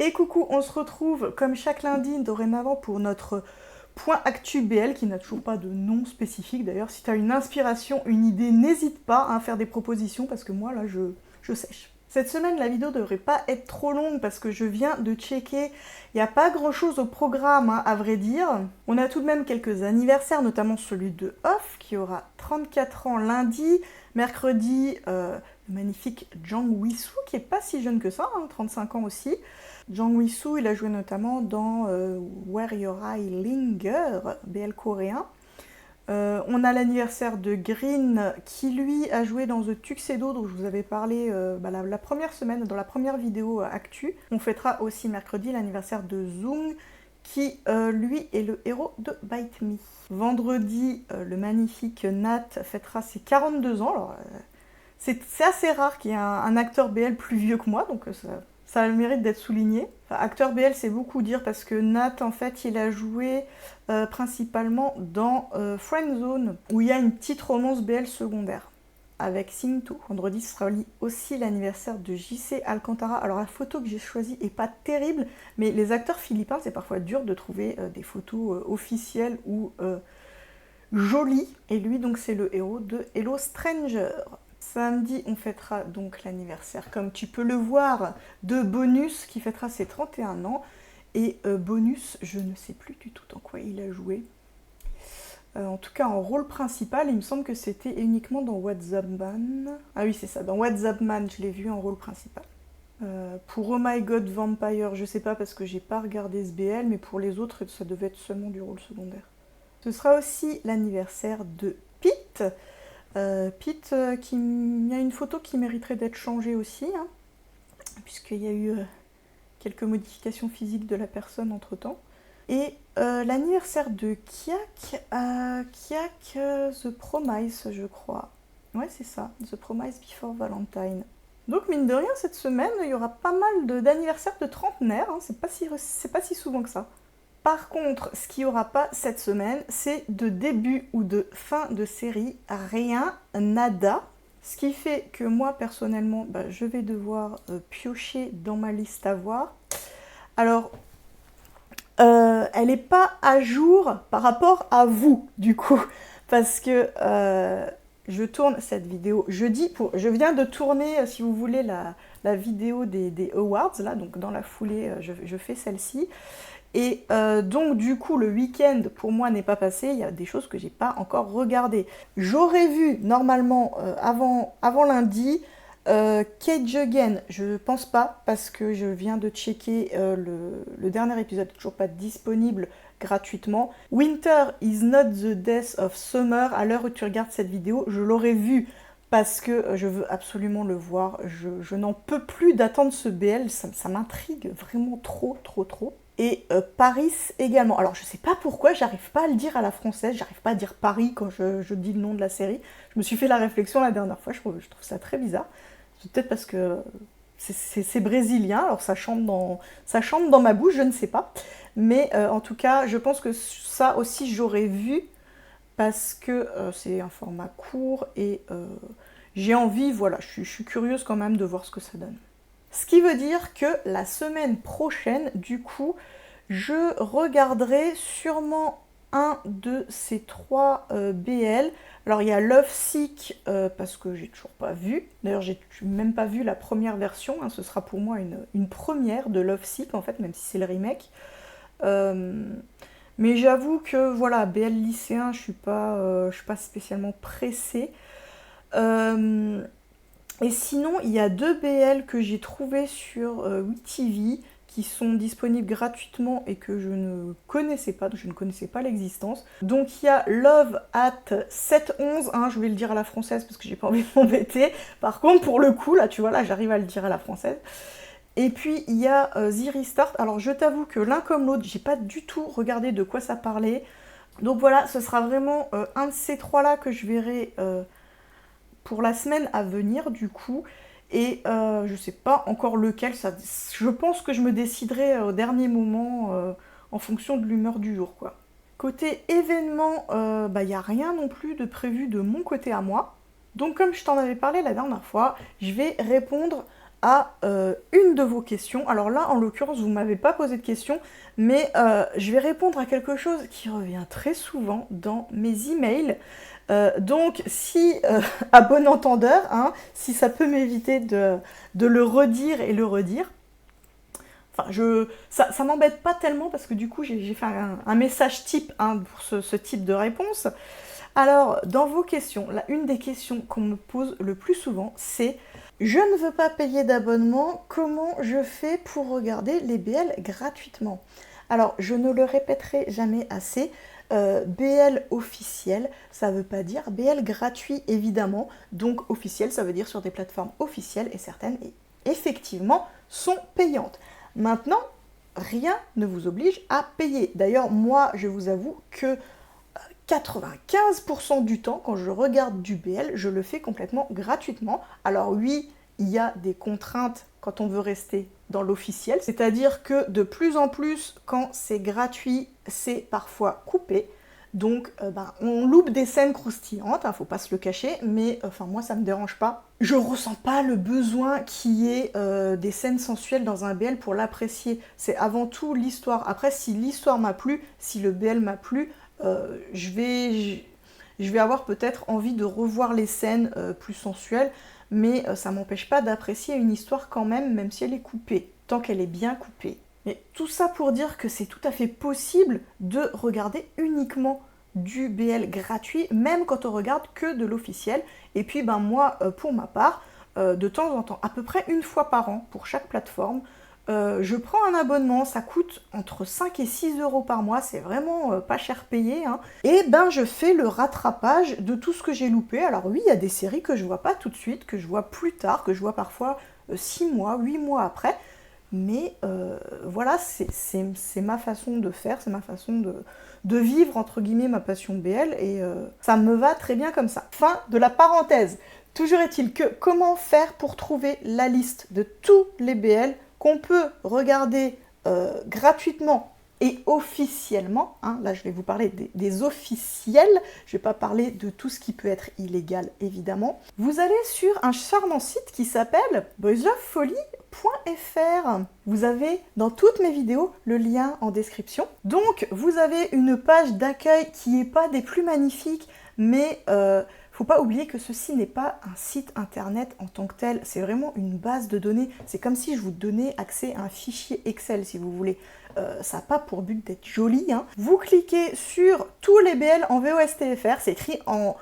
Et coucou, on se retrouve comme chaque lundi dorénavant pour notre point actu BL qui n'a toujours pas de nom spécifique. D'ailleurs, si tu as une inspiration, une idée, n'hésite pas à faire des propositions parce que moi là je sèche. Cette semaine, la vidéo devrait pas être trop longue parce que je viens de checker. Il n'y a pas grand chose au programme, hein, à vrai dire. On a tout de même quelques anniversaires, notamment celui de Off qui aura 34 ans lundi. Mercredi, le magnifique Jang Wi-soo qui est pas si jeune que ça, hein, 35 ans aussi. Jang Wi-soo, il a joué notamment dans Where Your Eye Linger, BL coréen. On a l'anniversaire de Green qui lui a joué dans The Tuxedo dont je vous avais parlé la première semaine, dans la première vidéo actu. On fêtera aussi mercredi l'anniversaire de Zoom qui lui est le héros de Bite Me. Vendredi, le magnifique Nat fêtera ses 42 ans. Alors, c'est assez rare qu'il y ait un acteur BL plus vieux que moi, donc ça a le mérite d'être souligné. Enfin, acteur BL, c'est beaucoup dire parce que Nat, en fait, il a joué principalement dans Friendzone, où il y a une petite romance BL secondaire avec Sing2. Vendredi, ce sera aussi l'anniversaire de JC Alcantara. Alors la photo que j'ai choisie est pas terrible, mais les acteurs philippins, c'est parfois dur de trouver des photos officielles ou jolies. Et lui, donc, c'est le héros de Hello Stranger. Samedi, on fêtera donc l'anniversaire, comme tu peux le voir, de Bonus qui fêtera ses 31 ans. Et Bonus, je ne sais plus du tout dans quoi il a joué. En tout cas, en rôle principal, il me semble que c'était uniquement dans What's Up Man. Ah oui, c'est ça, dans What's Up Man, je l'ai vu en rôle principal. Pour Oh My God Vampire, je sais pas parce que j'ai pas regardé ce BL, mais pour les autres, ça devait être seulement du rôle secondaire. Ce sera aussi l'anniversaire de Pete. Pete, il y a une photo qui mériterait d'être changée aussi, hein, puisqu'il y a eu quelques modifications physiques de la personne entre-temps. Et l'anniversaire de Kiak, The Promise, je crois. Ouais, c'est ça, The Promise Before Valentine. Donc, mine de rien, cette semaine, il y aura pas mal d'anniversaires de trentenaires, hein, c'est pas si souvent que ça. Par contre, ce qu'il n'y aura pas cette semaine, c'est de début ou de fin de série, rien, nada. Ce qui fait que moi, personnellement, je vais devoir piocher dans ma liste à voir. Alors, elle n'est pas à jour par rapport à vous, du coup, parce que je tourne cette vidéo jeudi. Je viens de tourner, si vous voulez, la vidéo des awards, là, donc dans la foulée, je fais celle-ci. Et donc du coup le week-end pour moi n'est pas passé, il y a des choses que j'ai pas encore regardées. J'aurais vu normalement avant lundi Cage Again, je pense pas parce que je viens de checker le dernier épisode, toujours pas disponible gratuitement. Winter is not the death of summer, à l'heure où tu regardes cette vidéo, je l'aurais vu parce que je veux absolument le voir, je n'en peux plus d'attendre ce BL, ça m'intrigue vraiment trop. Et Paris également. Alors je sais pas pourquoi, j'arrive pas à le dire à la française, j'arrive pas à dire Paris quand je dis le nom de la série. Je me suis fait la réflexion la dernière fois, je trouve ça très bizarre. C'est peut-être parce que c'est brésilien, alors ça chante dans ma bouche, je ne sais pas. Mais en tout cas, je pense que ça aussi j'aurais vu parce que c'est un format court et j'ai envie, voilà, je suis curieuse quand même de voir ce que ça donne. Ce qui veut dire que la semaine prochaine, du coup, je regarderai sûrement un de ces trois BL. Alors il y a Love Sick parce que j'ai toujours pas vu. D'ailleurs j'ai même pas vu la première version. Hein. Ce sera pour moi une première de Love Sick en fait, même si c'est le remake. Mais j'avoue que voilà, BL lycéen, je suis pas spécialement pressée. Et sinon, il y a deux BL que j'ai trouvés sur WeTV qui sont disponibles gratuitement et que je ne connaissais pas, donc je ne connaissais pas l'existence. Donc il y a Love at 711, hein, je vais le dire à la française parce que j'ai pas envie de m'embêter. Par contre, pour le coup, là, tu vois, là, j'arrive à le dire à la française. Et puis il y a The Restart. Alors je t'avoue que l'un comme l'autre, j'ai pas du tout regardé de quoi ça parlait. Donc voilà, ce sera vraiment un de ces trois-là que je verrai pour la semaine à venir du coup. Et je sais pas encore lequel, je pense que je me déciderai au dernier moment en fonction de l'humeur du jour quoi. Côté événement, il n'y a rien non plus de prévu de mon côté à moi. Donc comme je t'en avais parlé la dernière fois, je vais répondre à une de vos questions. Alors là, en l'occurrence, vous ne m'avez pas posé de questions, mais je vais répondre à quelque chose qui revient très souvent dans mes emails. Donc, si, à bon entendeur, hein, si ça peut m'éviter de le redire et le redire, enfin, ça m'embête pas tellement parce que du coup, j'ai fait un message type hein, pour ce type de réponse. Alors, dans vos questions, une des questions qu'on me pose le plus souvent, c'est « Je ne veux pas payer d'abonnement, comment je fais pour regarder les BL gratuitement ?» Alors, je ne le répéterai jamais assez, BL officiel, ça ne veut pas dire BL gratuit évidemment, donc officiel, ça veut dire sur des plateformes officielles et certaines, effectivement, sont payantes. Maintenant, rien ne vous oblige à payer. D'ailleurs, moi, je vous avoue que 95% du temps, quand je regarde du BL, je le fais complètement gratuitement. Alors oui, il y a des contraintes quand on veut rester dans l'officiel, c'est-à-dire que de plus en plus, quand c'est gratuit, c'est parfois coupé. Donc, on loupe des scènes croustillantes, faut pas se le cacher, mais moi, ça me dérange pas. Je ressens pas le besoin qu'il y ait des scènes sensuelles dans un BL pour l'apprécier. C'est avant tout l'histoire. Après, si l'histoire m'a plu, si le BL m'a plu, je vais avoir peut-être envie de revoir les scènes plus sensuelles, mais ça m'empêche pas d'apprécier une histoire quand même si elle est coupée, tant qu'elle est bien coupée. Mais tout ça pour dire que c'est tout à fait possible de regarder uniquement du BL gratuit, même quand on regarde que de l'officiel. Et puis moi, pour ma part, de temps en temps, à peu près une fois par an pour chaque plateforme, je prends un abonnement, ça coûte entre 5 et 6 euros par mois, c'est vraiment pas cher payé, hein. Et je fais le rattrapage de tout ce que j'ai loupé. Alors oui, il y a des séries que je vois pas tout de suite, que je vois plus tard, que je vois parfois 6 mois, 8 mois après. Mais voilà, c'est ma façon de faire, c'est ma façon de vivre, entre guillemets, ma passion BL, et ça me va très bien comme ça. Fin de la parenthèse. Toujours est-il que, comment faire pour trouver la liste de tous les BL qu'on peut regarder gratuitement et officiellement, hein, là je vais vous parler des officiels, je ne vais pas parler de tout ce qui peut être illégal évidemment. Vous allez sur un charmant site qui s'appelle boyslovefolly.fr. Vous avez dans toutes mes vidéos le lien en description. Donc vous avez une page d'accueil qui n'est pas des plus magnifiques, mais faut pas oublier que ceci n'est pas un site internet en tant que tel, c'est vraiment une base de données. C'est comme si je vous donnais accès à un fichier Excel si vous voulez. Ça n'a pas pour but d'être joli, hein. Vous cliquez sur tous les BL en VOSTFR, c'est écrit en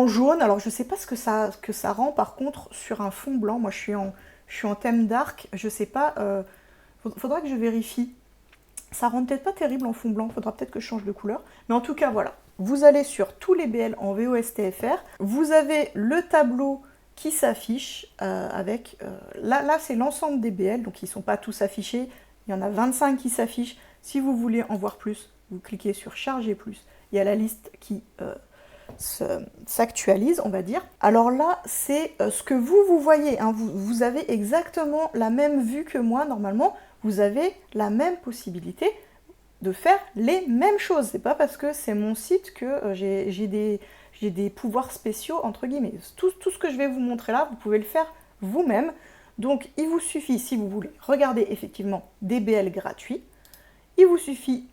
jaune. Alors je sais pas ce que ça rend par contre sur un fond blanc. Moi je suis en thème dark, je sais pas, faudra que je vérifie. Ça rend peut-être pas terrible en fond blanc, faudra peut-être que je change de couleur. Mais en tout cas voilà, vous allez sur tous les BL en VOSTFR, vous avez le tableau qui s'affiche avec... là c'est l'ensemble des BL, donc ils ne sont pas tous affichés. Il y en a 25 qui s'affichent. Si vous voulez en voir plus, vous cliquez sur Charger plus. Il y a la liste qui s'actualise, on va dire. Alors là, c'est ce que vous voyez, hein. Vous avez exactement la même vue que moi, normalement. Vous avez la même possibilité de faire les mêmes choses. C'est pas parce que c'est mon site que j'ai des pouvoirs spéciaux, entre guillemets. Tout ce que je vais vous montrer là, vous pouvez le faire vous-même. Donc, il vous suffit, si vous voulez regarder effectivement des BL gratuits, il vous suffit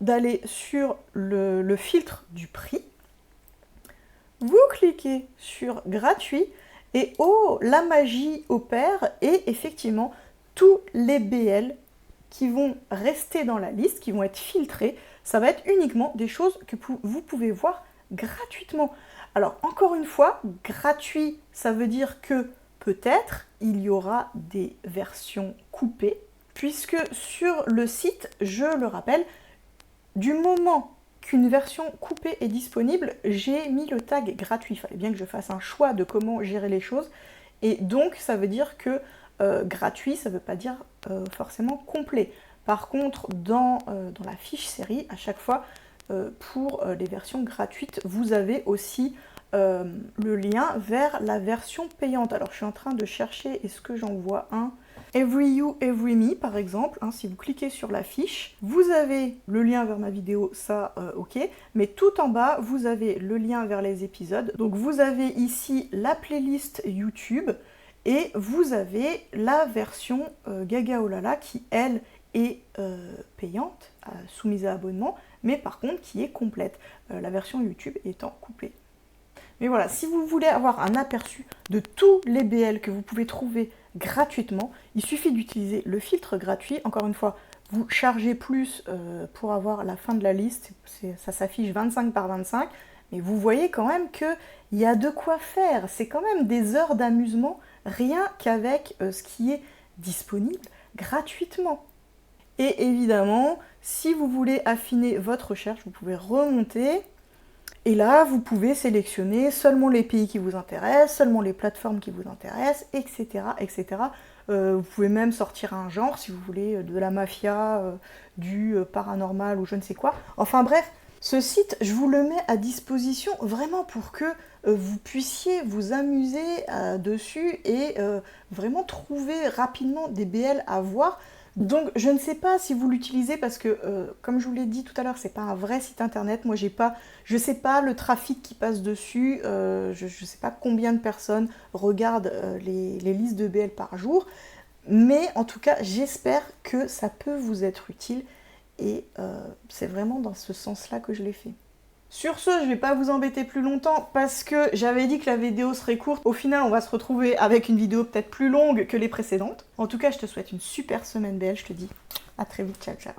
d'aller sur le filtre du prix. Vous cliquez sur gratuit et oh, la magie opère et effectivement, tous les BL qui vont rester dans la liste, qui vont être filtrés, ça va être uniquement des choses que vous pouvez voir gratuitement. Alors, encore une fois, gratuit, ça veut dire que peut-être il y aura des versions coupées, puisque sur le site, je le rappelle, du moment qu'une version coupée est disponible, j'ai mis le tag gratuit. Il fallait bien que je fasse un choix de comment gérer les choses. Et donc, ça veut dire que gratuit, ça ne veut pas dire forcément complet. Par contre, dans la fiche série, à chaque fois, pour les versions gratuites, vous avez aussi le lien vers la version payante. Alors je suis en train de chercher, est-ce que j'en vois un? Every You, Every Me par exemple, hein, si vous cliquez sur la fiche, vous avez le lien vers ma vidéo, ça ok, mais tout en bas vous avez le lien vers les épisodes. Donc vous avez ici la playlist YouTube Et vous avez la version Gaga Olala qui, elle, est payante, soumise à abonnement, mais par contre qui est complète, la version YouTube étant coupée. Mais voilà, si vous voulez avoir un aperçu de tous les BL que vous pouvez trouver gratuitement, il suffit d'utiliser le filtre gratuit. Encore une fois, vous chargez plus pour avoir la fin de la liste, ça s'affiche 25 par 25, mais vous voyez quand même qu'il y a de quoi faire. C'est quand même des heures d'amusement, rien qu'avec ce qui est disponible gratuitement. Et évidemment, si vous voulez affiner votre recherche, vous pouvez remonter. Et là, vous pouvez sélectionner seulement les pays qui vous intéressent, seulement les plateformes qui vous intéressent, etc. etc. Vous pouvez même sortir un genre, si vous voulez, de la mafia, du paranormal ou je ne sais quoi. Enfin bref, ce site, je vous le mets à disposition vraiment pour que vous puissiez vous amuser dessus et vraiment trouver rapidement des BL à voir. Donc je ne sais pas si vous l'utilisez parce que, comme je vous l'ai dit tout à l'heure, c'est pas un vrai site internet. Moi je sais pas le trafic qui passe dessus, je sais pas combien de personnes regardent les listes de BL par jour, mais en tout cas j'espère que ça peut vous être utile et c'est vraiment dans ce sens-là que je l'ai fait. Sur ce, je vais pas vous embêter plus longtemps parce que j'avais dit que la vidéo serait courte. Au final, on va se retrouver avec une vidéo peut-être plus longue que les précédentes. En tout cas, je te souhaite une super semaine BL, je te dis à très vite, ciao ciao.